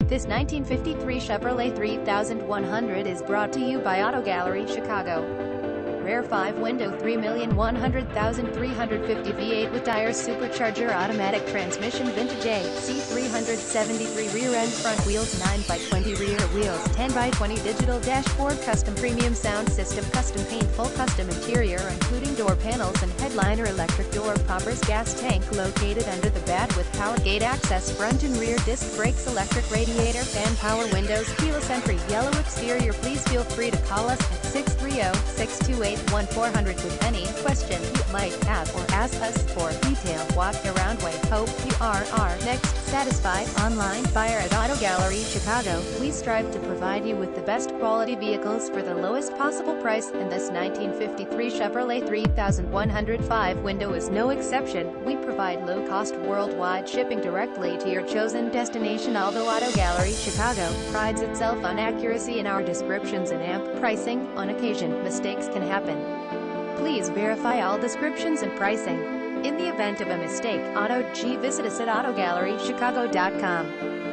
This 1953 Chevrolet 3100 is brought to you by Auto Gallery Chicago. Rare 5-window 3,100,350 V8 with tires, supercharger, automatic transmission, vintage AC 373 rear end, front wheels, 9x20 rear wheels, 10x20 digital dashboard, custom premium sound system, custom paint, full custom interior including door panels and headliner, electric door poppers, gas tank located under the bed with power gate access, front and rear disc brakes, electric radiator, fan, power windows, keyless entry, yellow exterior. Please feel free to call us at 630-628-1400 with any question you might have or ask us for a detailed walk around. We hope you are our next satisfied online buyer at Auto Gallery Chicago. We strive to provide you with the best quality vehicles for the lowest possible price, and this 1953 Chevrolet 3105 window is no exception. We provide low-cost worldwide shipping directly to your chosen destination. Although Auto Gallery Chicago prides itself on accuracy in our descriptions and amp pricing, on occasion, mistakes can happen. Please verify all descriptions and pricing. In the event of a mistake, visit us at autogallerychicago.com.